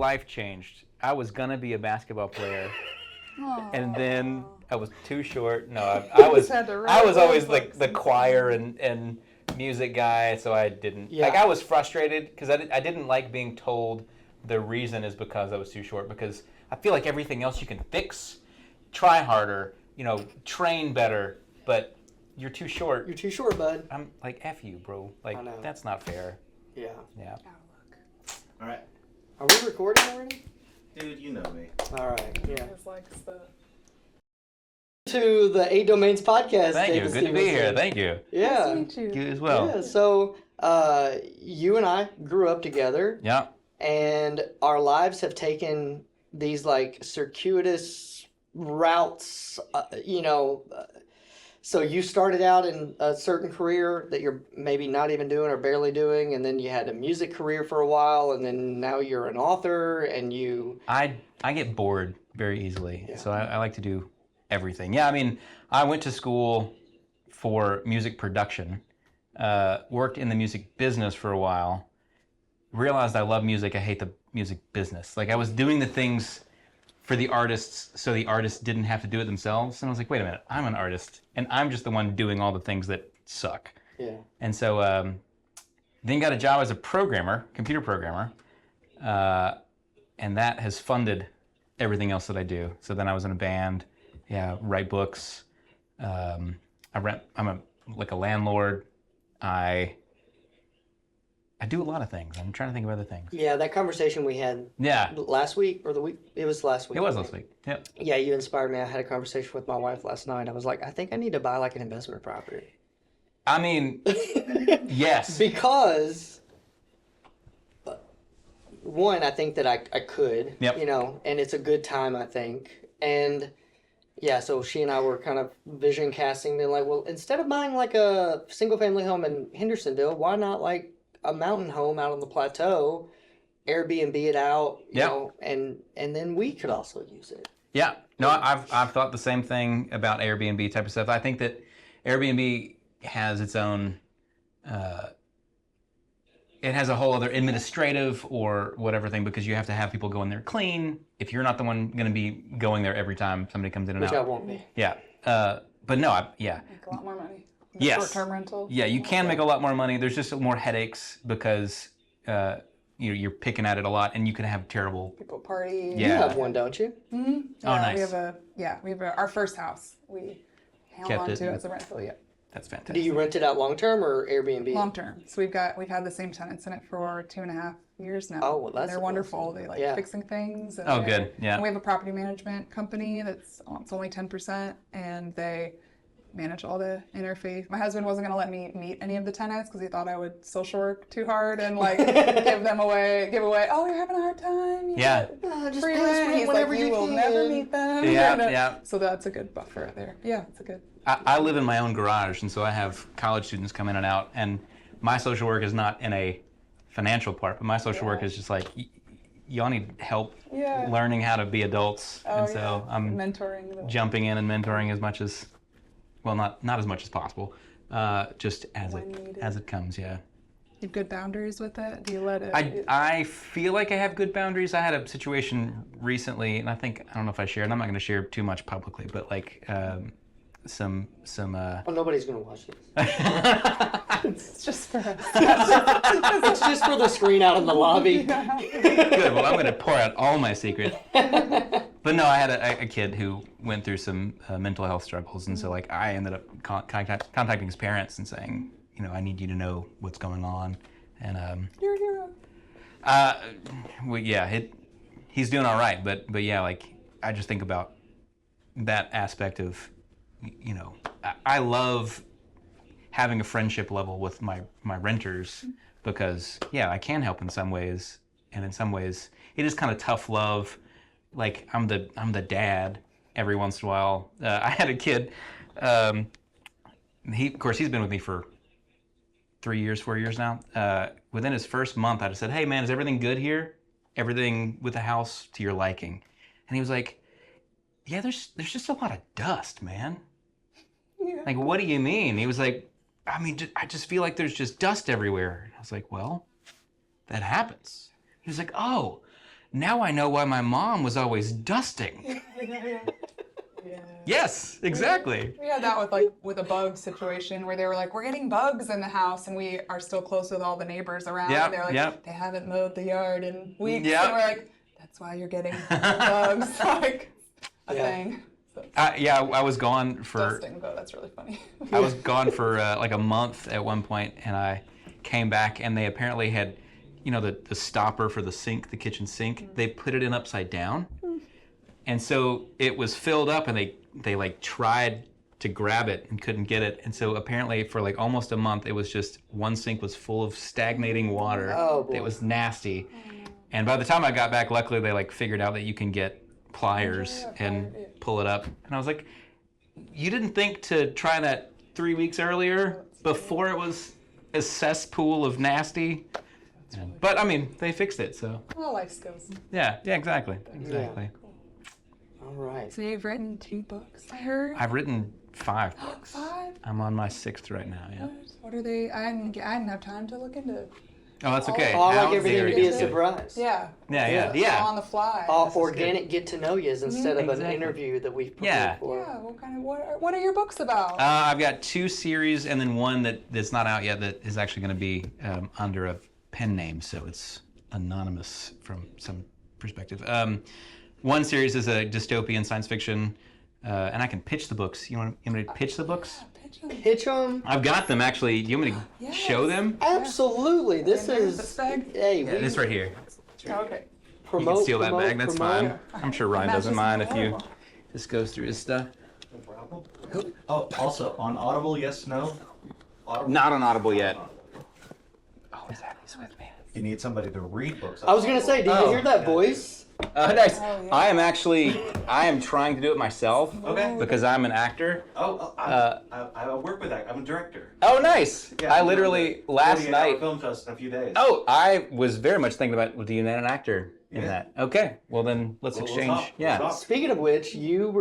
life changed. I was gonna be a basketball player, and then I was too short. No, I was always like the choir and music guy, so I didn't. Yeah. Like I was frustrated because I didn't like being told the reason is because I was too short, because I feel like everything else you can fix, try harder, train better, but you're too short. You're too short, bud. I'm like, F you, bro. Like, that's not fair. Yeah. Yeah. All right. Are we recording already? Dude, you know me. All right. Yeah. It's like To the 8 Domains podcast. Thank you. Good to be here. Thank you. Yeah. Nice to meet you. You as well. Yeah. So, you and I grew up together. Yeah. And our lives have taken these like circuitous routes, so you started out in a certain career that you're maybe not even doing or barely doing, and then you had a music career for a while, and then now you're an author, and you... I get bored very easily, Yeah. so I like to do everything. Yeah, I mean, I went to school for music production, worked in the music business for a while, realized I love music, I hate the music business. Like, I was doing the things for the artists so the artists didn't have to do it themselves. And I was like, wait a minute, I'm an artist, and I'm just the one doing all the things that suck. Yeah. And so then got a job as a programmer, computer programmer, and that has funded everything else that I do. So then I was in a band, write books. I'm a landlord. I do a lot of things. I'm trying to think of other things. Yeah, that conversation we had last week, or the week, it was last week. It was last week, yep. Yeah, you inspired me. I had a conversation with my wife last night. I was like, I think I need to buy like an investment property. I mean, yes. Because, one, I think that I could, Yep. And it's a good time, I think. And yeah, so she and I were kind of vision casting, being like, well, instead of buying like a single family home in Hendersonville, why not like a mountain home out on the plateau, Airbnb it out, you know, and then we could also use it. Yeah, no, I've thought the same thing about Airbnb type of stuff. I think that Airbnb has its own, it has a whole other administrative or whatever thing, because you have to have people go in there clean if you're not the one going to be going there every time somebody comes in and Which out. I won't be. Yeah, but no, Make a lot more money. Yes. Short-term rental. Yeah, you can make a lot more money. There's just more headaches because you're picking at it a lot, and you can have terrible People party. Yeah. You have one, don't you? Mm-hmm. Oh, nice. We have our first house. We held Kept on it. to it as a rental. Yeah. That's fantastic. Do you rent it out long term or Airbnb? Long term. So we've had the same tenants in it for 2.5 years now. Oh, well, that's They're wonderful. They like fixing things. And good. Yeah. And we have a property management company it's only 10%, and they manage all the interface. My husband wasn't going to let me meet any of the tenants because he thought I would social work too hard and like give away. Oh, you're having a hard time. Just free pay us rent. He's whenever like, you you will can. never meet them. Yeah. So that's a good buffer there. Yeah, it's a good. I live in my own garage, and so I have college students come in and out, and my social work is not in a financial part, but my social work is just like, y'all need help learning how to be adults, and so I'm mentoring, jumping in and mentoring as much as, well, not as much as possible, just as it comes. Yeah. You have good boundaries with it? Do you let it? I feel like I have good boundaries. I had a situation recently, and I don't know if I shared. I'm not going to share too much publicly, but like some. Oh, nobody's gonna watch this. It's just for us. It's just for the screen out in the lobby. Good. Well, I'm going to pour out all my secrets. But no, I had a kid who went through some mental health struggles, and so like I ended up contacting his parents and saying, I need you to know what's going on, and You're a hero. He's doing all right, but yeah, like I just think about that aspect of, I love having a friendship level with my renters, because I can help in some ways, and in some ways it is kind of tough love. Like I'm the dad every once in a while. I had a kid. He's been with me for 4 years now. Within his first month, I just said, "Hey man, is everything good here? Everything with the house to your liking?" And he was like, "Yeah, there's just a lot of dust, man." Yeah. Like, what do you mean? He was like, "I mean, I just feel like there's just dust everywhere." I was like, "Well, that happens." He was like, "Oh, now I know why my mom was always dusting. Yes, exactly. We had that with a bug situation where they were like, we're getting bugs in the house, and we are still close with all the neighbors around. Yep, and they're like, yep. they haven't mowed the yard in weeks. Yep. And we're like, that's why you're getting bugs. Like a thing. So, I was gone for. dusting, though. That's really funny. I was gone for like a month at one point, and I came back, and they apparently had, the stopper for the sink, the kitchen sink. They put it in upside down, and so it was filled up, and they like tried to grab it and couldn't get it, and so apparently for like almost a month, it was just one sink was full of stagnating water. Oh, boy. It was nasty, and by the time I got back, luckily they like figured out that you can get pliers and pull it up, and I was like, you didn't think to try that 3 weeks earlier before it was a cesspool of nasty? But I mean, they fixed it, so Well, life skills. yeah, exactly. All right. So you've written 2 books, I heard. I've written 5 books. 5? I'm on my 6th right now. Yeah. What are they? I didn't have time to look into. Oh, that's okay. Oh, I like How everything to dare be you. a surprise. Yeah. Yeah. On the fly. All This is organic get to know yous instead of Exactly. an interview that we've prepared Yeah. for. Yeah. What are your books about? I've got 2 series and then one that's not out yet that is actually going to be under a pen name, so it's anonymous from some perspective. One series is a dystopian science fiction, and I can pitch the books. You want me to pitch the books? Pitch them. I've got them actually. Do you want me to Yes. show them? Absolutely. This There's is. this bag. Hey, Yeah, we this right here. Okay. You promote. can steal that promote, bag. That's promote. fine. I'm sure Ryan That's doesn't just mind if you horrible. just goes through his stuff. No problem. Oh, also on Audible, yes, no. Audible. Not on Audible yet. Oh, Zaddy's with me. You need somebody to read books. I was gonna say, did you hear that voice? Nice. Oh, yeah. I am trying to do it myself Okay. because I'm an actor. I work with that. I'm a director. Oh, nice. Yeah, I I'm literally doing the last 48-hour night. film fest in a few days. Oh, I was very much thinking about being an actor in Yeah. that. Okay, well then let's We'll exchange. talk. We'll Yeah. talk. Speaking of which, you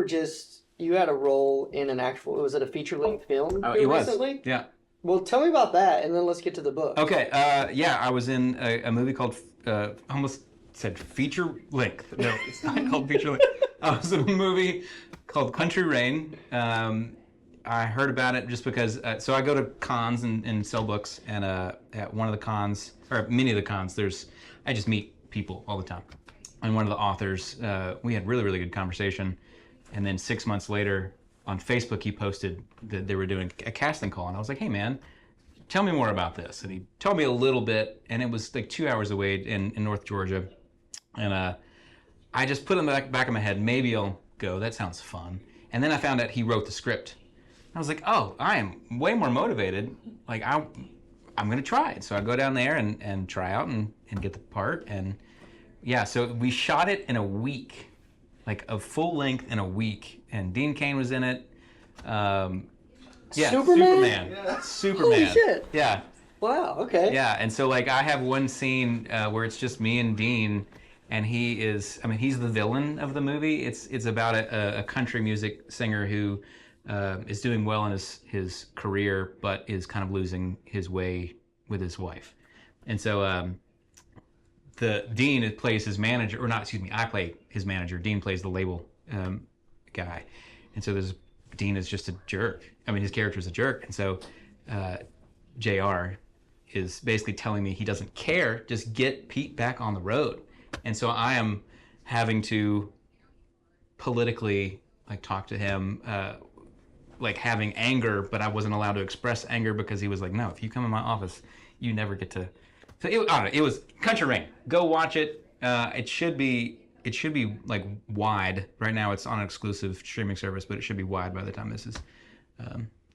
had a role in an actual. Was it a feature-length film Oh, here it was. recently? Yeah. Well, tell me about that, and then let's get to the book. Okay. Yeah, I was in a movie called almost said feature length. No, it's not called feature length. I was in a movie called Country Rain. I heard about it just because. So I go to cons and sell books, and at one of the cons, or many of the cons, I just meet people all the time. And one of the authors, we had really good conversation, and then 6 months later, on Facebook, he posted that they were doing a casting call, and I was like, "Hey, man, tell me more about this." And he told me a little bit, and it was like 2 hours away in North Georgia, and I just put in the back of my head, maybe I'll go. That sounds fun. And then I found out he wrote the script. I was like, oh, I am way more motivated. Like I'm gonna try it. So I go down there and try out and get the part. And yeah, so we shot it in a week, like a full length in a week. And Dean Cain was in it. Yeah, Superman? Superman. Holy shit. Yeah. Wow. Okay. Yeah, and so like I have one scene where it's just me and Dean, and he's the villain of the movie. It's about a country music singer who is doing well in his career, but is kind of losing his way with his wife. And so the Dean plays his manager, or not, excuse me, I play his manager. Dean plays the label guy. And so Dean is just a jerk. I mean, his character is a jerk. And so JR is basically telling me he doesn't care, just get Pete back on the road. And so I am having to politically like talk to him, like having anger, but I wasn't allowed to express anger because he was like, no, if you come in my office, you never get to. So I don't know, it was Country Rain. Go watch it. It should be like wide. Right now it's on an exclusive streaming service, but it should be wide by the time this is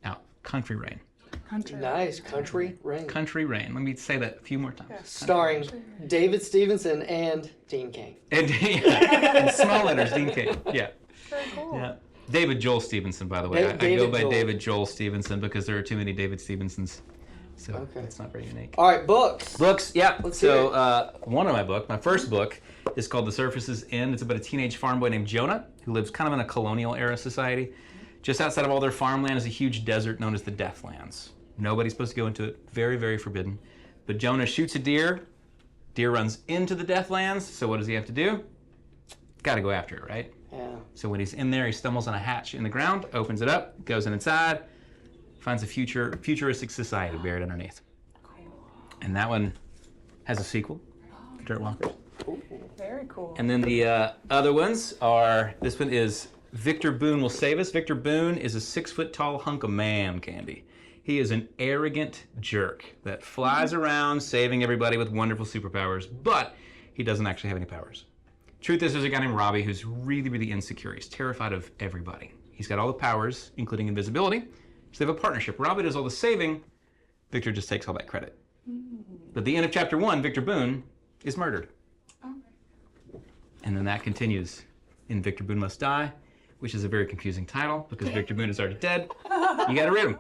out. Country Rain. Country. Nice. Country Rain. Country Rain. Let me say that a few more times. Starring David Stevenson and Dean Cain. And, yeah, in small letters, Dean Cain. Yeah. Very cool. Yeah. David Joel Stevenson, by the way. I go David by Joel. David Joel Stevenson because there are too many David Stevensons. So Okay. it's not very unique. All right, books. Books, yeah. Let's hear So one of my first book is called The Surface's End. It's about a teenage farm boy named Jonah who lives kind of in a colonial era society. Just outside of all their farmland is a huge desert known as the Deathlands. Nobody's supposed to go into it. Very, very forbidden. But Jonah shoots a deer, Deer runs into the Deathlands, so what does he have to do? Got to go after it, right? Yeah. So when he's in there, he stumbles on a hatch in the ground, opens it up, goes inside, finds a futuristic society buried underneath. And that one has a sequel, Dirt Walkers. Very cool. And then the other ones are, this one is Victor Boone Will Save Us. Victor Boone is a 6-foot-tall hunk of man candy. He is an arrogant jerk that flies around saving everybody with wonderful superpowers, but he doesn't actually have any powers. Truth is, there's a guy named Robbie who's really, really insecure. He's terrified of everybody. He's got all the powers, including invisibility, so they have a partnership. Robbie does all the saving, Victor just takes all that credit. But at the end of chapter 1, Victor Boone is murdered. And then that continues in Victor Boone Must Die, which is a very confusing title because Victor Boone is already dead. You gotta read him.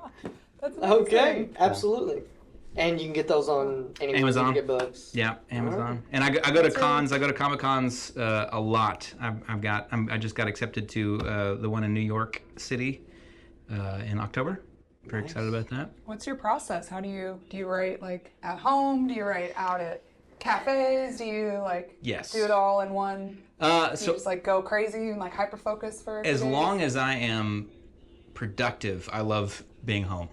That's Okay, amazing. absolutely. And you can get those on anywhere Amazon. you get books. Yeah, Amazon. And I go to cons. I go to Comic Cons a lot. I just got accepted to the one in New York City in October. Very excited about that. What's your process? How do you write like at home? Do you write out at cafes? Do you like Yes. do it all in one? Do you So just like go crazy and like hyper focus for a few as days? long as I am productive, I love being home.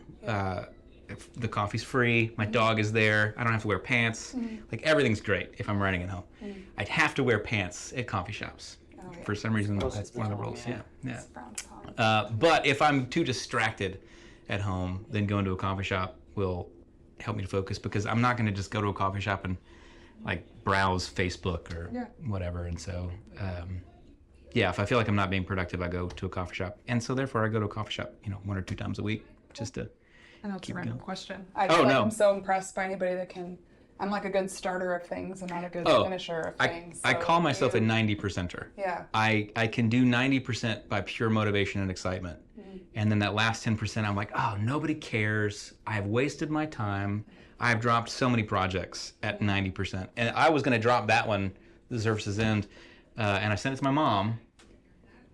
If the coffee's free, my dog is there, I don't have to wear pants. Like everything's great if I'm writing at home. I'd have to wear pants at coffee shops. Oh, yeah. For some reason, Most that's of the one of the time, rules. yeah. Yeah. It's frowned upon. But if I'm too distracted at home, then going to a coffee shop will help me to focus because I'm not going to just go to a coffee shop and like browse Facebook or whatever. And so, if I feel like I'm not being productive, I go to a coffee shop. And so therefore I go to a coffee shop, 1 or 2 times a week just to. I know it's a Keep random going. question. I Oh, no. I'm so impressed by anybody that can. I'm like a good starter of things and not a good Oh, finisher of I things. I so call myself a you- 90%er. Yeah. I can do 90% by pure motivation and excitement. And then that last 10%, I'm like, oh, nobody cares. I've wasted my time. I've dropped so many projects at 90%. And I was going to drop that one, The Surface's End, and I sent it to my mom.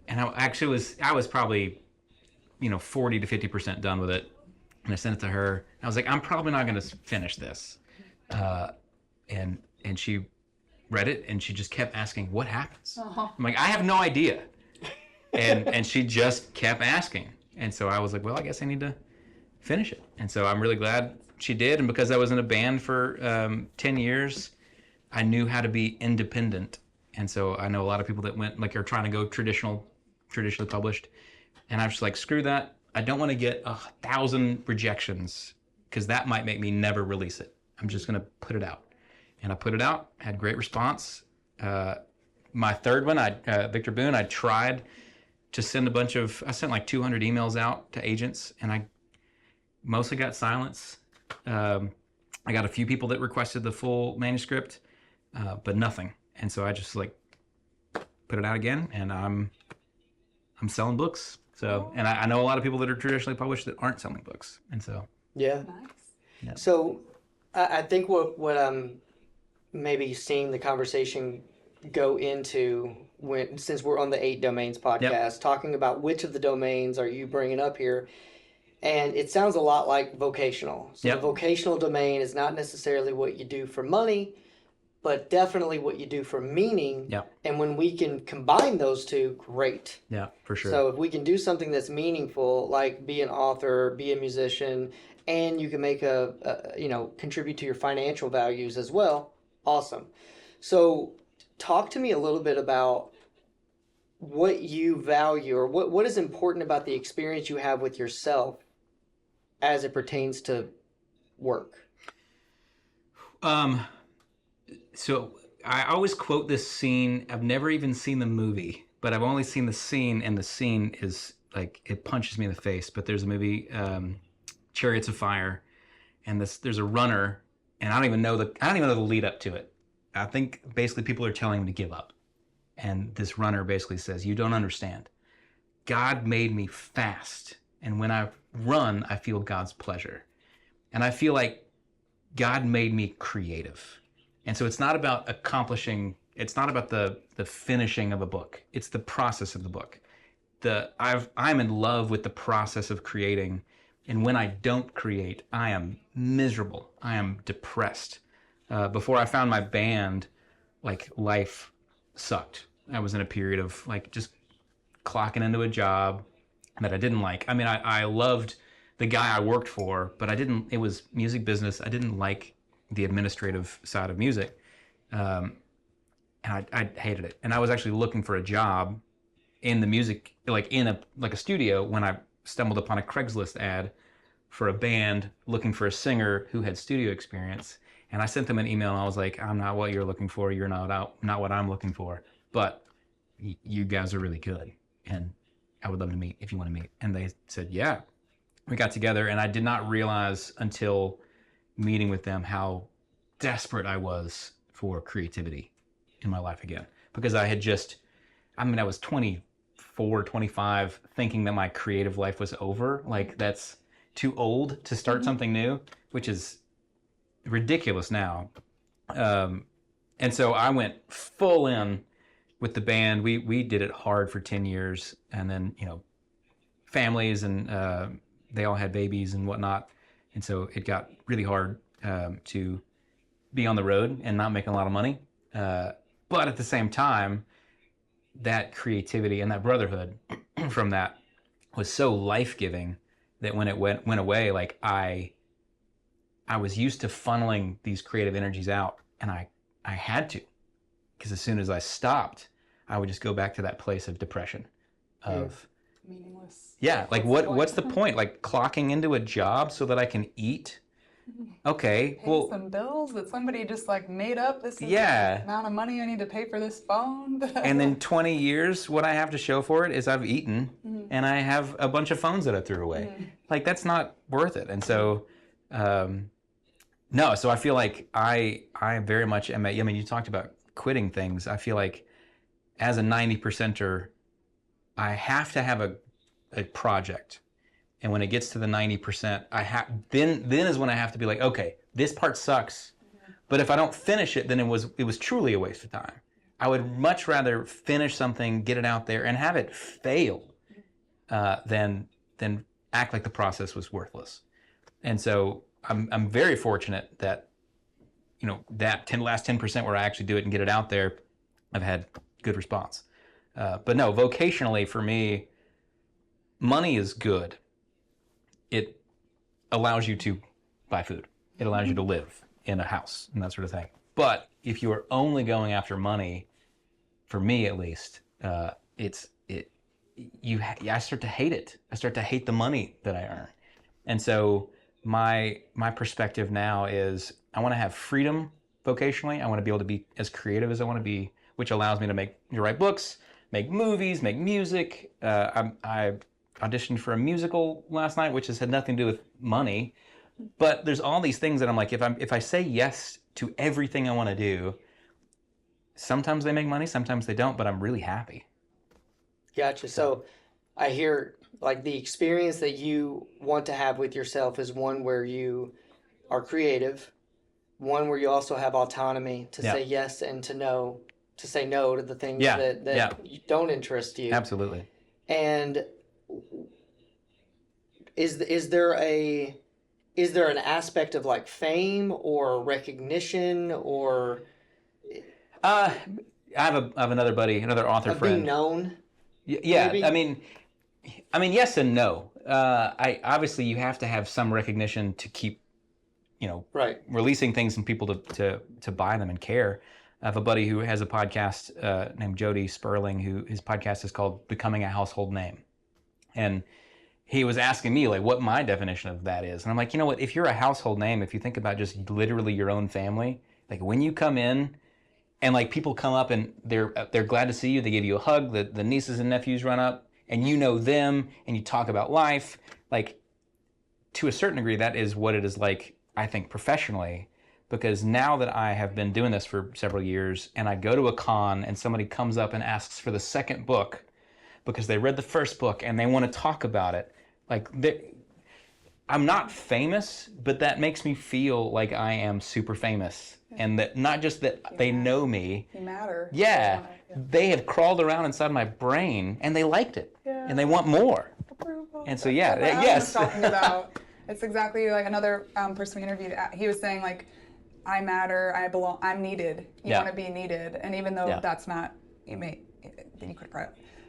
And I was probably, 40 to 50% done with it. And I sent it to her. And I was like, I'm probably not going to finish this. And she read it, and she just kept asking, what happens? I'm like, I have no idea. And she just kept asking. And so I was like, well, I guess I need to finish it. And so I'm really glad she did. And because I was in a band for 10 years, I knew how to be independent. And so I know a lot of people that are trying to go traditionally published. And I was just like, screw that. I don't want to get 1,000 rejections because that might make me never release it. I'm just going to put it out. And I put it out, had great response. My third one, Victor Boone, I tried to send I sent like 200 emails out to agents, and I mostly got silence. I got a few people that requested the full manuscript, but nothing. And so I just put it out again, and I'm selling books. So, and I know a lot of people that are traditionally published that aren't selling books, and so. Yeah. Nice. Yeah. So I think what I'm maybe seeing the conversation go into since we're on the 8 Domains podcast, talking about which of the domains are you bringing up here. And it sounds a lot like vocational. So the vocational domain is not necessarily what you do for money, but definitely what you do for meaning. Yeah. And when we can combine those two, great. Yeah, for sure. So if we can do something that's meaningful, like be an author, be a musician, and you can make contribute to your financial values as well, awesome. So talk to me a little bit about what you value or what is important about the experience you have with yourself as it pertains to work. So I always quote this scene. I've never even seen the movie, but I've only seen the scene, and the scene is like, it punches me in the face. But there's a movie, Chariots of Fire, and there's a runner, and I don't even know the lead up to it. I think basically people are telling him to give up. And this runner basically says, you don't understand. God made me fast. And when I run, I feel God's pleasure. And I feel like God made me creative. And so it's not about it's not about the finishing of a book. It's the process of the book. I'm in love with the process of creating. And when I don't create, I am miserable. I am depressed. before I found my band, like life sucked. I was in a period of like just clocking into a job that I didn't like. I mean, I loved the guy I worked for, but it was music business. I didn't like the administrative side of music. And I hated it. And I was actually looking for a job in the music, like in a studio, when I stumbled upon a Craigslist ad for a band looking for a singer who had studio experience. And I sent them an email and I was like, I'm not what you're looking for. You're not what I'm looking for. But you guys are really good. And I would love to meet if you want to meet. And they said, yeah. We got together, and I did not realize until meeting with them how desperate I was for creativity in my life again. Because I was 24, 25, thinking that my creative life was over. Like, that's too old to start something new, which is ridiculous now. And so I went full in with the band. We did it hard for 10 years, and then, families and they all had babies and whatnot. And so it got really hard to be on the road and not making a lot of money. But at the same time, that creativity and that brotherhood from that was so life-giving that when it went away, like I was used to funneling these creative energies out, and I had to, because as soon as I stopped, I would just go back to that place of depression, of meaningless. Yeah, like what's the point? Like clocking into a job so that I can eat? Okay, Pay some bills that somebody just like made up. This is the amount of money I need to pay for this phone. And then 20 years, what I have to show for it is I've eaten, and I have a bunch of phones that I threw away. Like, that's not worth it. And so, no, so I feel like I very much am I mean, you talked about quitting things. I feel like as a 90%er, I have to have a project. And when it gets to the 90%, then is when I have to be like, okay, this part sucks. But if I don't finish it, then it was truly a waste of time. I would much rather finish something, get it out there, and have it fail than act like the process was worthless. And so I'm very fortunate that that last 10% where I actually do it and get it out there, I've had good response. But no, vocationally for me, money is good. It allows you to buy food. It allows you to live in a house and that sort of thing. But if you are only going after money, for me at least, I start to hate it. I start to hate the money that I earn. And so my perspective now is I want to have freedom vocationally. I want to be able to be as creative as I want to be, which allows me to write books, make movies, make music. I auditioned for a musical last night, which has had nothing to do with money. But there's all these things that I'm like, if I say yes to everything I want to do, sometimes they make money, sometimes they don't, but I'm really happy. Gotcha. So I hear like the experience that you want to have with yourself is one where you are creative, one where you also have autonomy to say yes and to say no to the things that don't interest you. Absolutely. And is there an aspect of like fame or recognition or I have another buddy, another author friend. Being known? Yeah, maybe? I mean, yes and no. Obviously you have to have some recognition to keep, releasing things and people to buy them and care. I have a buddy who has a podcast named Jody Sperling, who his podcast is called Becoming a Household Name. And he was asking me like what my definition of that is. And I'm like, you know what, if you're a household name, if you think about just literally your own family, like when you come in and like people come up and they're glad to see you, they give you a hug, the nieces and nephews run up and you know them and you talk about life, like to a certain degree, that is what it is like, I think, professionally. Because now that I have been doing this for several years and I go to a con and somebody comes up and asks for the second book because they read the first book and they want to talk about it, like I'm not famous, but that makes me feel like I am super famous. And that not just that they know me. You matter. Yeah. They have crawled around inside my brain and they liked it. Yeah. And they want more. Approval. And so yes. Was talking about. It's exactly like another person we interviewed. He was saying like, I matter, I belong, I'm needed. You Yeah. want to be needed. And even though Yeah. that's not,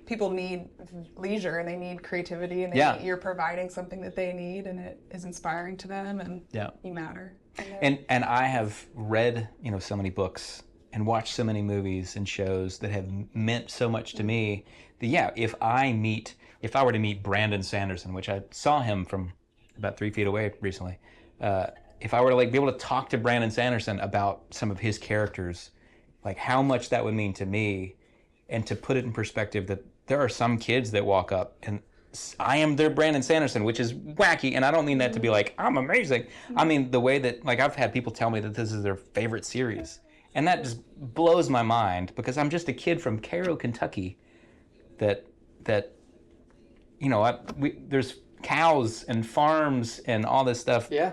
people need leisure and they need creativity and you're providing something that they need and it is inspiring to them and you matter. And I have read, so many books and watched so many movies and shows that have meant so much to me that, if I were to meet Brandon Sanderson, which I saw him from about 3 feet away recently, if I were to be able to talk to Brandon Sanderson about some of his characters, how much that would mean to me, and to put it in perspective that there are some kids that walk up and I am their Brandon Sanderson, which is wacky, and I don't mean that to be I'm amazing. I mean the way that I've had people tell me that this is their favorite series, and that just blows my mind because I'm just a kid from Cairo, Kentucky, that there's cows and farms and all this stuff. Yeah.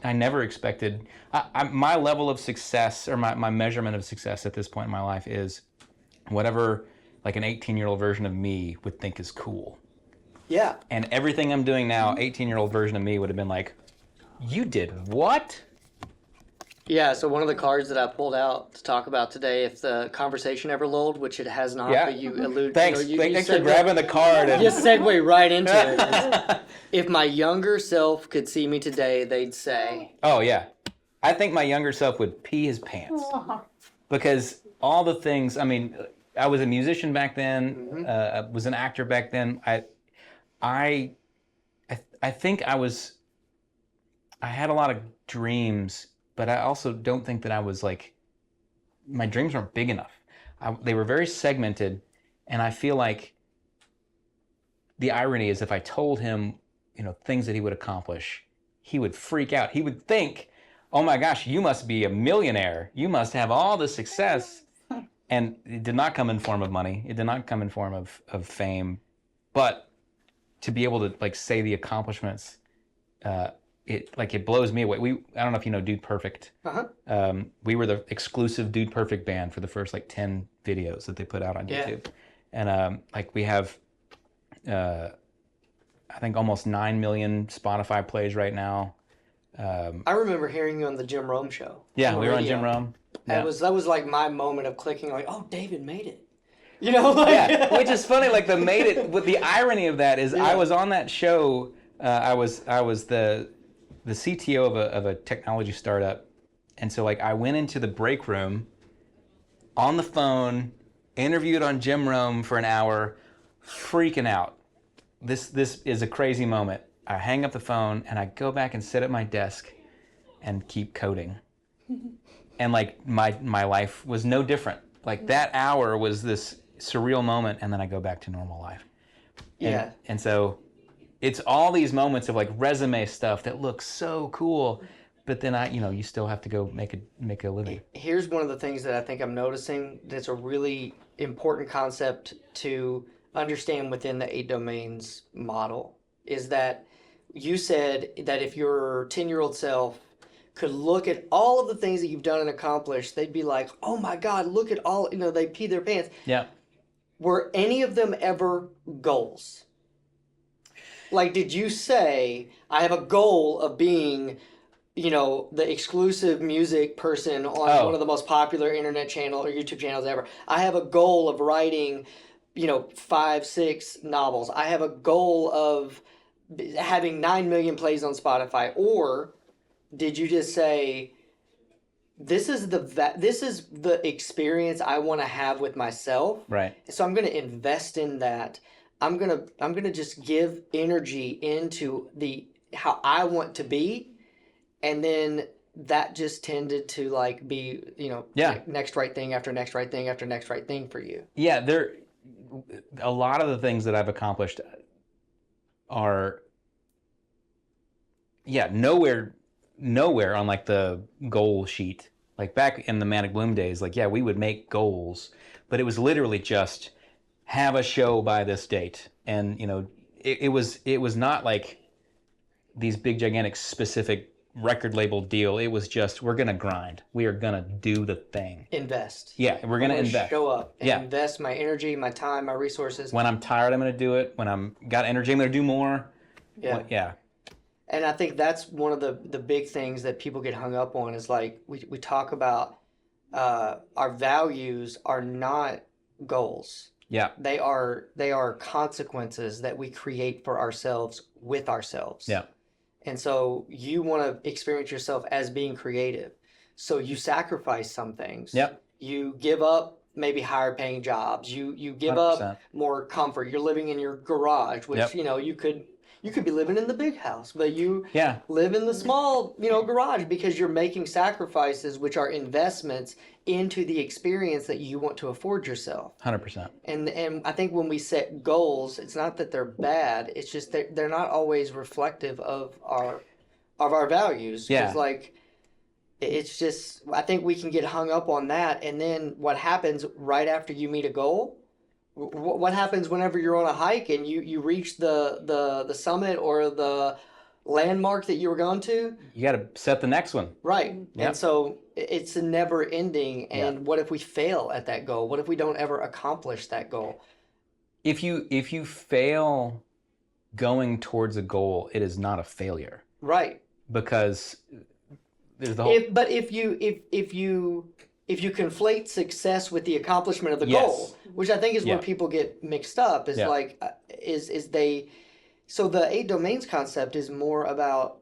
I never expected. My level of success, or my measurement of success at this point in my life, is whatever an 18-year-old version of me would think is cool. Yeah. And everything I'm doing now, 18-year-old version of me would have been you did what? Yeah, so one of the cards that I pulled out to talk about today, if the conversation ever lulled, which it has not, but you allude. Thanks. Thanks for grabbing the card. You segue right into it. If my younger self could see me today, they'd say. Oh, yeah. I think my younger self would pee his pants. Because all the things, I was a musician back then. I was an actor back then. I think I had a lot of dreams, but I also don't think that I was my dreams weren't big enough. They were very segmented, and I feel like the irony is if I told him, things that he would accomplish, he would freak out. He would think, oh my gosh, you must be a millionaire. You must have all the success. And it did not come in form of money. It did not come in form of fame. But to be able to say the accomplishments, it blows me away. I don't know if you know Dude Perfect. We were the exclusive Dude Perfect band for the first 10 videos that they put out on YouTube. And we have I think almost 9 million Spotify plays right now. I remember hearing you on the Jim Rome show. Yeah, we were on Jim Rome. Yeah. That was my moment of clicking, oh, David made it. Yeah, which is funny. The made it. But the irony of that is, I was on that show. I was the CTO of a technology startup, and so I went into the break room, on the phone, interviewed on Jim Rome for an hour, freaking out. This is a crazy moment. I hang up the phone and I go back and sit at my desk, and keep coding. And my life was no different. That hour was this surreal moment, and then I go back to normal life. And so it's all these moments of resume stuff that looks so cool, but then you still have to go make a living. Here's one of the things that I think I'm noticing that's a really important concept to understand within the 8 domains model, is that you said that if your 10-year-old self could look at all of the things that you've done and accomplished, they'd be like, oh my God, look at all, they pee their pants. Yeah. Were any of them ever goals? Did you say, I have a goal of being, the exclusive music person on one of the most popular internet channel or YouTube channels ever? I have a goal of writing, 5, 6 novels. I have a goal of having 9 million plays on Spotify. Or did you just say, this is the experience I want to have with myself, right? So I'm going to invest in that. I'm gonna just give energy into how I want to be, and then that just tended to be next right thing after next right thing after next right thing for you. Yeah, a lot of the things that I've accomplished are nowhere on the goal sheet. Back in the Manic Bloom days, we would make goals, but it was literally just have a show by this date. And, it was not these big, gigantic, specific record label deal. It was just, we're going to grind. We are going to do the thing. Invest. Yeah, we're going to invest. Show up and invest my energy, my time, my resources. When I'm tired, I'm going to do it. When I'm got energy, I'm going to do more. Yeah. Yeah. And I think that's one of the big things that people get hung up on is like we talk about our values are not goals. Yeah. They are consequences that we create for ourselves with ourselves. Yeah. And so you want to experience yourself as being creative. So you sacrifice some things. Yep. You give up maybe higher paying jobs. You give up 100%. more comfort. You're living in your garage, which Yep. you could be living in the big house, but you Yeah. live in the small, garage because you're making sacrifices which are investments into the experience that you want to afford yourself. 100%. And I think when we set goals, it's not that they're bad. It's just they're not always reflective of our values. 'Cause, Yeah. like, it's just, I think we can get hung up on that. And then what happens right after you meet a goal? What happens whenever you're on a hike and you reach the summit or the landmark that you were going to? You got to set the next one. Right. Yep. And so it's a never ending. And Yeah. what if we fail at that goal? What if we don't ever accomplish that goal? If you fail going towards a goal, it is not a failure, Right. because there's the whole If you conflate success with the accomplishment of the Yes. goal, which I think is where Yeah. people get mixed up, is Yeah. like so the 8 domains concept is more about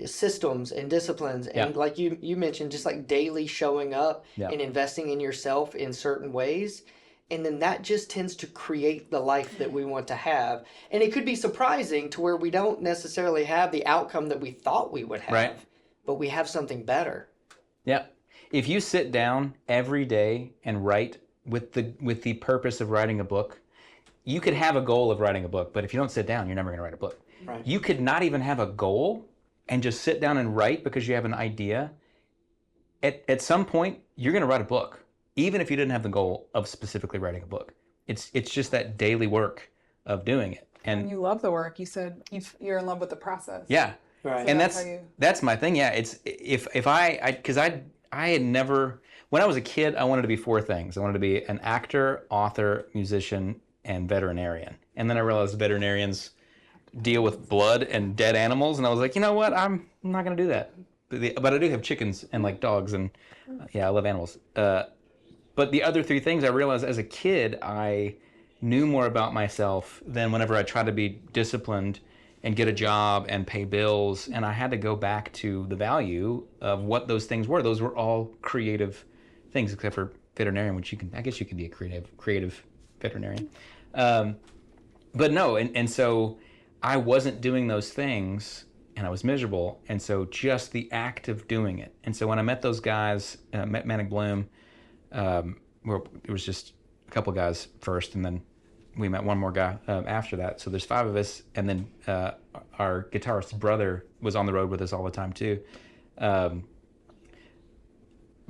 systems and disciplines, and Yeah. like you mentioned, just like daily showing up Yeah. and investing in yourself in certain ways. And then that just tends to create the life that we want to have. And it could be surprising to where we don't necessarily have the outcome that we thought we would have, Right. but we have something better. Yeah. If you sit down every day and write with the purpose of writing a book, you could have a goal of writing a book, but if you don't sit down, you're never going to write a book. Right. You could not even have a goal and just sit down and write because you have an idea. At some point, you're going to write a book, even if you didn't have the goal of specifically writing a book. It's just that daily work of doing it. And You love the work. You said you're in love with the process. yeah. Right. And that's that's how you- that's my thing. Yeah, it's if I had never, when I was a kid, I wanted to be 4 things. I wanted to be an actor, author, musician, and veterinarian. And then I realized veterinarians deal with blood and dead animals, and I was like, you know what? I'm not going to do that. But I do have chickens and like dogs, and yeah, I love animals. But the other 3 things I realized as a kid, I knew more about myself than whenever I tried to be disciplined and get a job and pay bills. And I had to go back to the value of what those things were. Those were all creative things, except for veterinarian, which I guess you can be a creative veterinarian. But no, and so I wasn't doing those things, and I was miserable. And so just the act of doing it. And so when I met those guys, met Manic Bloom, well, it was just a couple guys first, and then we met one more guy after that. So there's 5 of us, and then our guitarist's brother was on the road with us all the time too.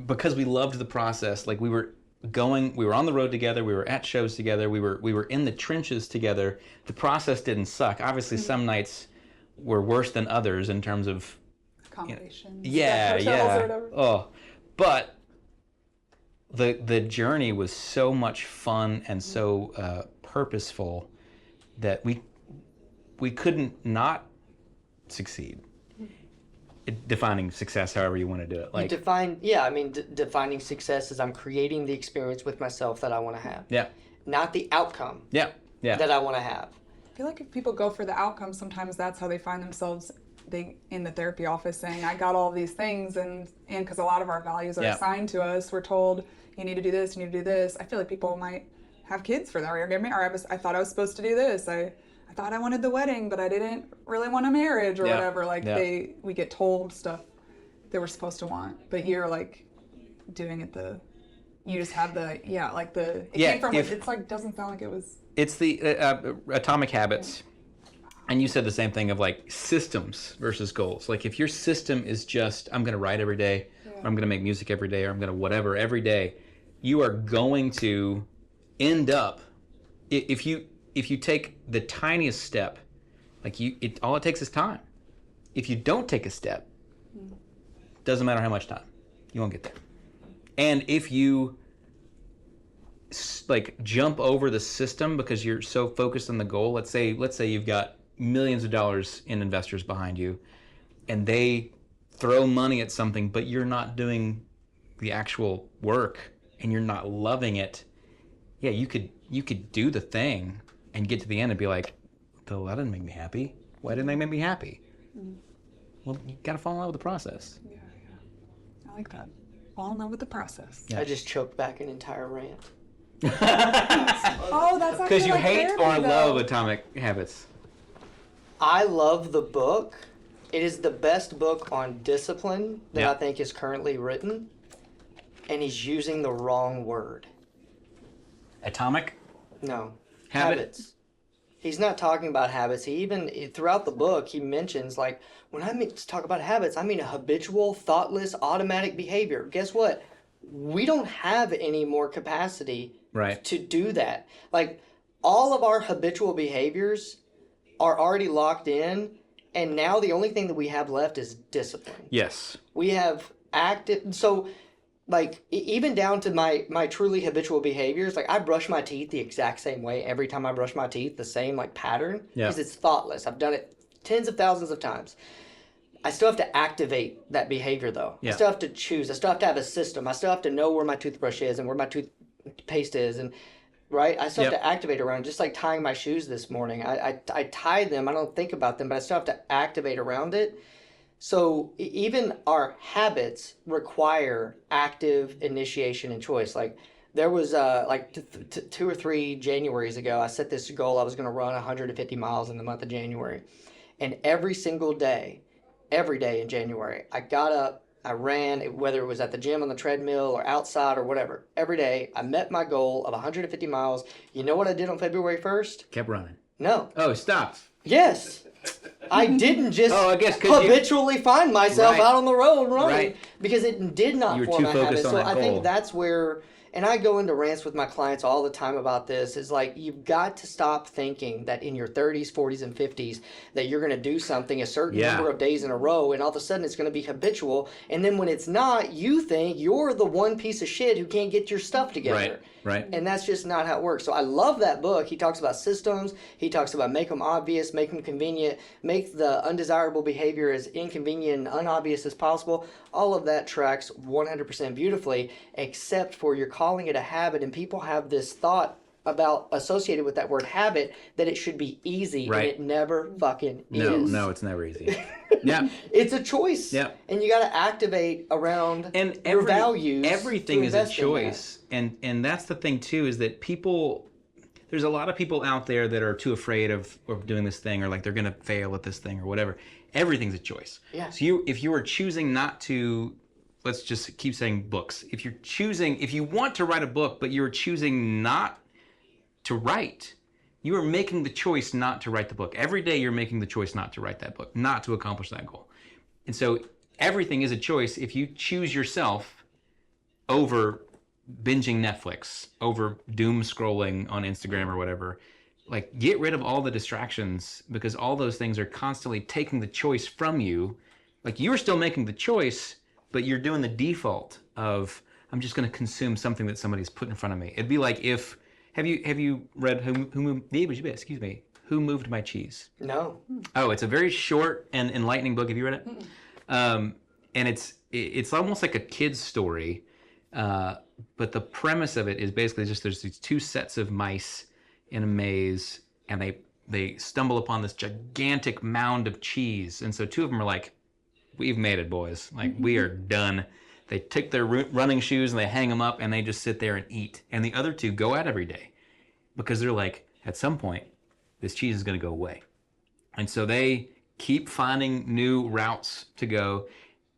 Because we loved the process. Like we were on the road together, we were at shows together, we were in the trenches together. The process didn't suck. Obviously, some nights were worse than others in terms of accommodations. yeah. Or whatever. Oh, but the journey was so much fun and so purposeful that we couldn't not succeed. Defining success however you want to do it. Like defining success is I'm creating the experience with myself that I want to have. Yeah. Not the outcome Yeah. that I want to have. I feel like if people go for the outcome, sometimes that's how they find themselves in the therapy office saying, I got all these things, and because a lot of our values are assigned to us, we're told, you need to do this, you need to do this. I feel like people might have kids for that, or get married, or I thought I was supposed to do this. I thought I wanted the wedding, but I didn't really want a marriage or whatever. Like we get told stuff that we're supposed to want, but you're like doing it you just have came from it's like doesn't sound like it was. It's the Atomic Habits. And you said the same thing of like systems versus goals. Like if your system is just, I'm going to write every day, or I'm going to make music every day, or I'm going to whatever every day, you are going to end up, if you take the tiniest step, like all it takes is time. If you don't take a step, doesn't matter how much time, you won't get there. And if you like jump over the system because you're so focused on the goal, let's say you've got millions of dollars in investors behind you, and they throw money at something, but you're not doing the actual work and you're not loving it, yeah, you could do the thing and get to the end and be like, "Well, that didn't make me happy. Why didn't they make me happy?" Well, you gotta fall in love with the process. Yeah. I like that. Fall in love with the process. Yeah. I just choked back an entire rant. Oh, that's Because you like hate therapy, or though. love Atomic Habits. I love the book. It is the best book on discipline that Yeah. I think is currently written. And he's using the wrong word. Atomic? No. Habit? Habits. He's not talking about habits. He even, throughout the book, he mentions, like, when I talk about habits, I mean a habitual, thoughtless, automatic behavior. Guess what? We don't have any more capacity Right. to do that. Like, all of our habitual behaviors are already locked in, and now the only thing that we have left is discipline. Yes. We have active, so like even down to my truly habitual behaviors, like I brush my teeth the exact same way every time I brush my teeth, the same like pattern, Yeah. because it's thoughtless. I've done it tens of thousands of times. I still have to activate that behavior though. Yeah. I still have to choose. I still have to have a system. I still have to know where my toothbrush is and where my toothpaste is, and right. I still have Yep. to activate around. Just like tying my shoes this morning, I tie them. I don't think about them, but I still have to activate around it. So even our habits require active initiation and choice. Like there was like 2 or 3 Januaries ago, I set this goal. I was going to run 150 miles in the month of January, and every single day, every day in January, I got up, I ran, whether it was at the gym on the treadmill or outside or whatever. Every day, I met my goal of 150 miles. You know what I did on February 1st? Kept running. No. Oh, stopped. Yes. I didn't just Oh, I guess 'cause you- habitually find myself Right. out on the road running Right. because it did not You were form too a habit. focused on So that I goal. think that's where, and I go into rants with my clients all the time about this, is like you've got to stop thinking that in your 30s, 40s, and 50s that you're going to do something a certain Yeah. number of days in a row and all of a sudden it's going to be habitual. And then when it's not, you think you're the one piece of shit who can't get your stuff together. Right. Right. And that's just not how it works. So I love that book. He talks about systems. He talks about make them obvious, make them convenient, make the undesirable behavior as inconvenient and unobvious as possible. All of that tracks 100% beautifully, except for you're calling it a habit, and people have this thought about associated with that word habit that it should be easy, Right. and it never fucking No, is. no, it's never easy. Yeah. It's a choice. Yeah. And you got to activate around And your values. everything to is a invest in that. choice. And that's the thing too, is that there's a lot of people out there that are too afraid of doing this thing, or like they're gonna fail at this thing or whatever. Everything's a choice. Yeah. So if you are choosing not to, let's just keep saying books. If you want to write a book, but you're choosing not to write, you are making the choice not to write the book. Every day you're making the choice not to write that book, not to accomplish that goal. And so everything is a choice. If you choose yourself over binging Netflix, over doom scrolling on Instagram or whatever, like get rid of all the distractions, because all those things are constantly taking the choice from you. Like you're still making the choice, but you're doing the default of, I'm just going to consume something that somebody's put in front of me. It'd be like if, have you read Who Moved My Cheese? No. Oh, it's a very short and enlightening book. Have you read it? And it's almost like a kid's story, but the premise of it is basically just there's these 2 sets of mice in a maze, and they stumble upon this gigantic mound of cheese, and so 2 of them are like, "We've made it, boys! Like we are done." They take their running shoes and they hang them up, and they just sit there and eat. And the other 2 go out every day because they're like, at some point, this cheese is going to go away. And so they keep finding new routes to go.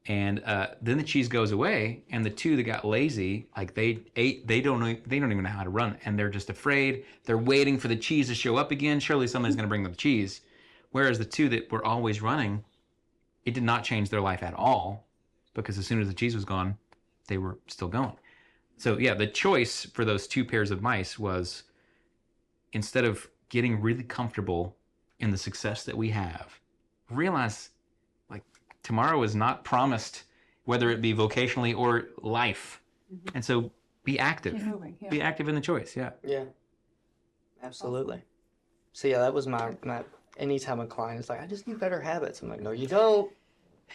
And then the cheese goes away, and the 2 that got lazy, like they don't even know how to run, and they're just afraid. They're waiting for the cheese to show up again. Surely somebody's going to bring them the cheese. Whereas the 2 that were always running, it did not change their life at all, because as soon as the cheese was gone, they were still going. So yeah, the choice for those 2 pairs of mice was, instead of getting really comfortable in the success that we have, realize like tomorrow is not promised, whether it be vocationally or life. And so be active. Keep moving, yeah. Be active in the choice. Yeah. Yeah. Absolutely. So yeah, that was my anytime a client is like, I just need better habits. I'm like, no, you don't.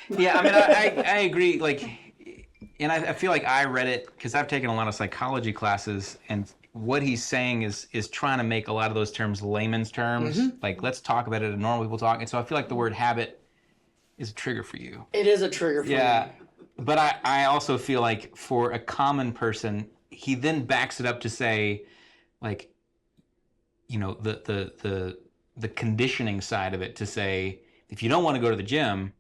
Yeah, I mean, I agree. Like, and I feel like I read it because I've taken a lot of psychology classes, and what he's saying is trying to make a lot of those terms layman's terms. Like, let's talk about it as normal people talk. And so I feel like the word habit is a trigger for you. It is a trigger for Yeah, me. but I also feel like for a common person, he then backs it up to say, like, you know, the conditioning side of it, to say, if you don't want to go to the gym,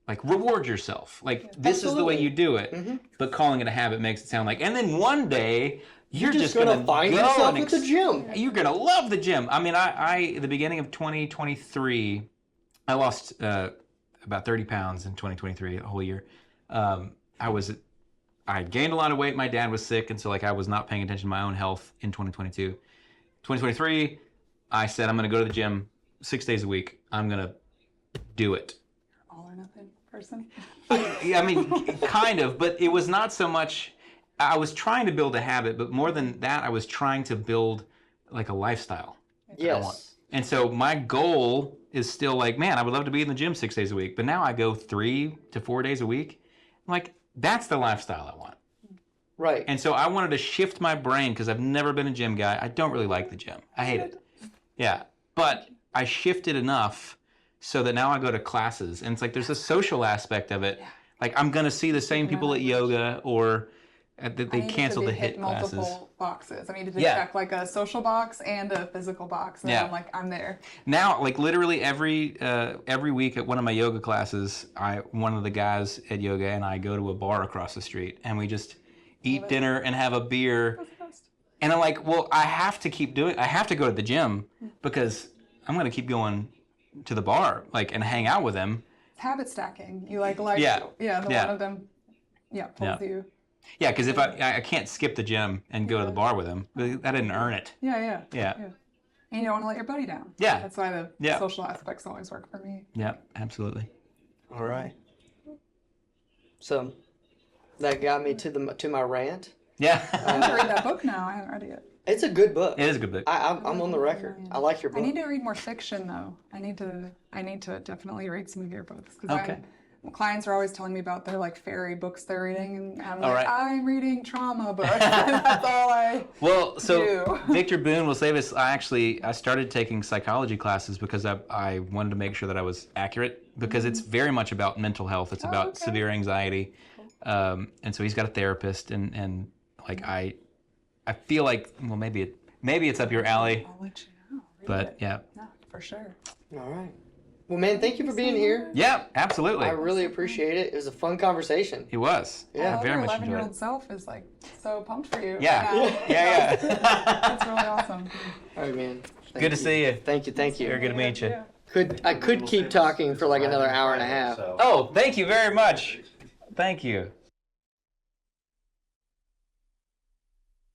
like, reward yourself. Like, this is the way you do it. But calling it a habit makes it sound like, and then one day you're just gonna find go yourself and at the gym. You're gonna love the gym. I mean, I at the beginning of 2023, I lost about 30 pounds in 2023, a whole year. I gained a lot of weight. My dad was sick, and so like I was not paying attention to my own health in 2022. 2023, I said I'm gonna go to the gym 6 days a week. I'm gonna do it. All or nothing person. I mean, kind of, but it was not so much. I was trying to build a habit, but more than that, I was trying to build like a lifestyle. Yes. And so my goal is still like, man, I would love to be in the gym 6 days a week, but now I go 3 to 4 days a week. I'm like, that's the lifestyle I want. Right. And so I wanted to shift my brain because I've never been a gym guy. I don't really like the gym. I hate it. Yeah. But I shifted enough so that now I go to classes, and it's like there's a social aspect of it. Like, I'm going to see the same people at yoga, or they canceled the HIIT classes. Multiple boxes. I needed to Yeah. check like a social box and a physical box. And Yeah. I'm like, I'm there. Now, like literally every week at one of my yoga classes, one of the guys at yoga and I go to a bar across the street, and we just eat dinner and have a beer. That's the best. And I'm like, well, I have to keep doing. I have to go to the gym because I'm going to keep going to the bar, like, and hang out with him. It's habit stacking. You like Yeah. one Yeah. of them pulls you. Yeah, because if I can't skip the gym and go to the bar with him, I didn't earn it. Yeah. Yeah. And you don't want to let your buddy down. Yeah. That's why the social aspects always work for me. Yeah, absolutely. All right. So that got me to my rant. Yeah. I have to read that book now. I haven't read it yet. It's a good book. It is a good book. I'm on the record. I like your book. I need to read more fiction though. I need to definitely read some of your books. Okay. Clients are always telling me about their like fairy books they're reading, and I'm All like, right. I'm reading trauma books. That's all I Well, so do. Victor Boone will say this. I started taking psychology classes because I wanted to make sure that I was accurate, because it's very much about mental health. It's about okay. severe anxiety, and so he's got a therapist, and like I feel like, well, maybe it's up your alley, I'll let you know. Read but it. yeah. No, for sure. All right. Well, man, thank you for being here. Yeah, absolutely. I really appreciate it. It was a fun conversation. It was. Yeah. I very much enjoyed 11-year-old it. self is like so pumped for you. Yeah. Right now. Yeah. That's really awesome. All right, man. Thank Good to see you. Thank you. Thank Very you. good to meet you. Yeah. I could keep talking for like another hour and a half. So- Oh, thank you very much. Thank you.